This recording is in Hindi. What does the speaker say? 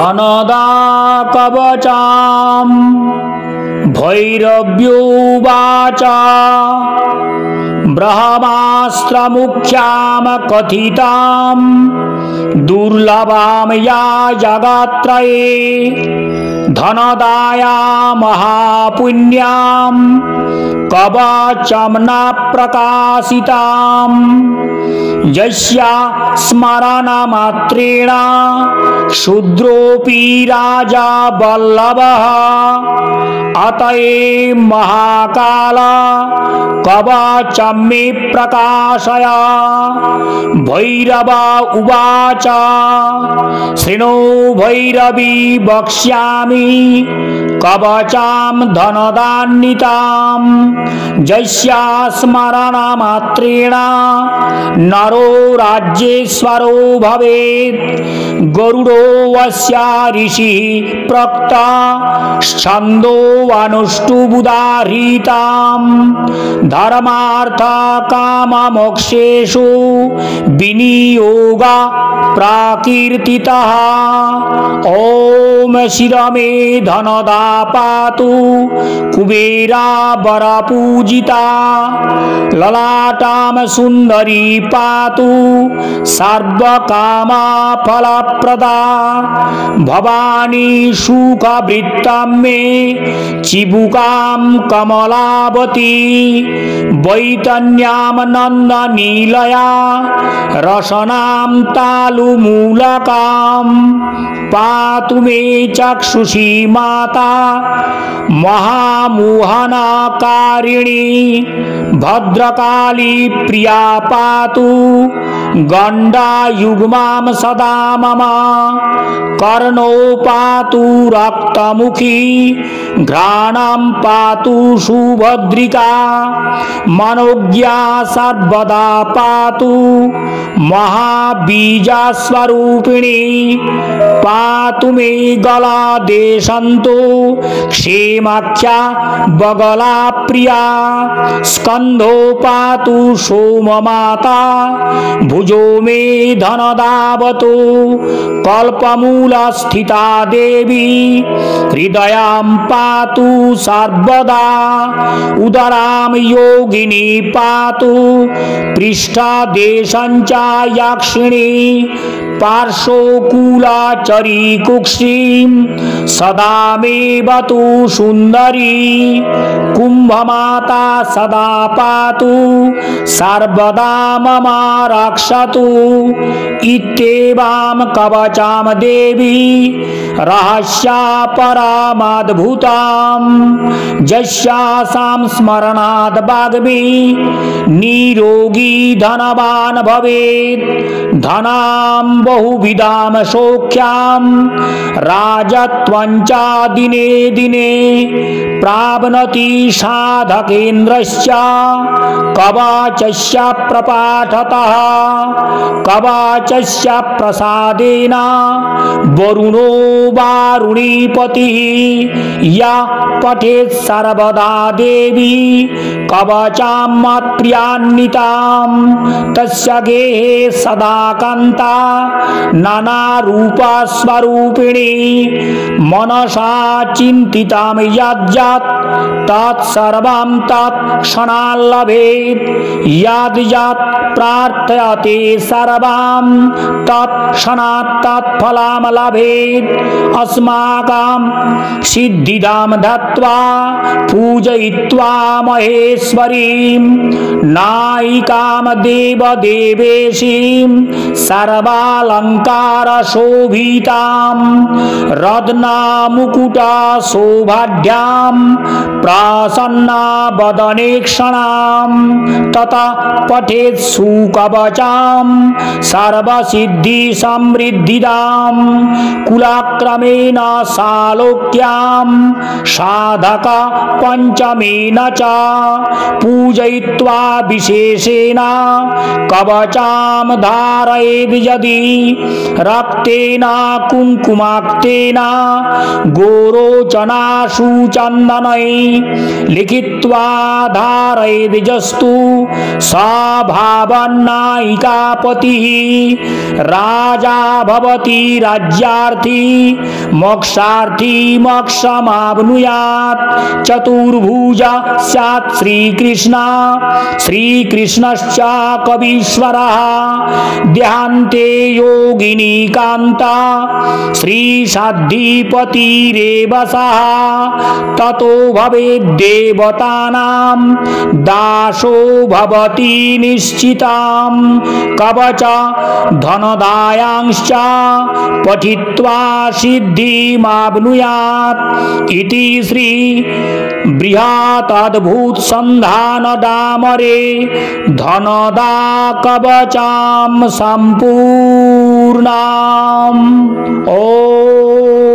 धनदा कवचाम् भैरव्योवाच ब्रह्मास्त्रमुख्यां कथितां दुर्लभां या जगत्त्रये धनदाया महापुण्यां कवचं न प्रकाशितां यस्या स्मरणमात्रेण शूद्रोऽपि राजा वल्लभः अतएव महाकाल कवचं मे प्रकाशय। भैरव उवाच शृणु भैरवी वक्ष्यामि कवचां धनदान्वितां यस्या स्मरणमात्रेण नरो राज्येश्वरो भवेत्। गरुडो वस्य ऋषिः प्रोक्ता छन्दो अनुष्टुबुदाहृतां धर्मार्थ काममोक्षेषु विनियोगा प्राकीर्तितः। ओम शिरमे धनदा पातु कुबेरा वरपूजिता ललाटां सुंदरी पातु सर्वकामा फलप्रदा। भवानी सुखवृत्तां मे चिबुकां कमलावती वैतन्यां नन्दनीलया रसनां तालुमूलकां पातु मे चक्षुषी माता महामोहनकारिणी भद्रकाली प्रिया पातु गण्डायुग्मां सदा मम। कर्णो पातु रक्तमुखी घ्राणं पातु सुभद्रिका मनोज्ञा सर्वदा पातु महाबीजस्वरूपिणी। पातु मे गलादेशंतो क्षेमाख्या बगला प्रिया स्कंधो पातु सोममाता भुजो मे धनदावतो। कल्पमूल स्थिता देवी हृदयां पातु सर्वदा। उदरां योगिनी पातु पृष्ठदेशं च यक्षिणी पार्श्वकूलाचरी कुक्षिं सदा मे बतु सुंदरी। कुंभमाता सदा पातु सर्वदा मम रक्षतु। इत्येवं कवचां देवी रहस्यापरामद्भुतां यस्यासां स्मरणाद् वाग्मी निरोगी धनवान् भवेत्। धनां बहुविधां सौख्यां राजत्वं च दिने दिने प्राप्नोति साधकेन्द्रस्य कवचस्य प्रपाठतः। कवचस्य प्रसादेन वरुणो वारुणीपतिः या पठेत् सर्वदा देवी कवचां मत्प्रियान्वितां तस्य गेहे सदा कान्ता नानारूपस्वरूपिणी। मनसा चिन्तितं यद्यत् तत्सर्वं तत्क्षणाल् लभेत्। यद्यत् प्रार्थयते सर्वं तत्क्षणात् तत्फलं लभेत्। अस्माकं सिद्धिदां दत्त्वा पूजयित्वा महेश्वरीं नायिकां देवदेवेशीं सर्वालङ्कारशोभितां रत्नमुकुटशोभाढ्यां प्रसन्नवदनेक्षणां ततः पठेत् सुकवचां सर्वसिद्धिसमृद्धिदां। कुलाक्रमेण सालोक्यां साधक पंचमेन च पूजयित्वा विशेषेण कवचां धारयेद् यदि रक्तेन कुङ्कुमाक्तेन गोरोचनाशु चन्दनै लिखित्वा धारयेद् जस्तु स भावन्नायिकापतिः। राजा भवति राज्यार्थी मोक्षार्थी मोक्षमाप्नुयात् चतुर्भुजा स्यात् श्रीकृष्ण श्रीकृष्णश्च कवीश्वरः देहान्ते योगिनी कान्ता श्रीसाधिपतिरेव सः ततो भवेद्देवतानां दासो भवति निश्चितां कवच धनदायांश्च पठित्वा सिद्धिमाप्नुयात् इति श्री बृहदद्भुत संधानदामरे धनदा कवचां सम्पूर्णाम्। ओम।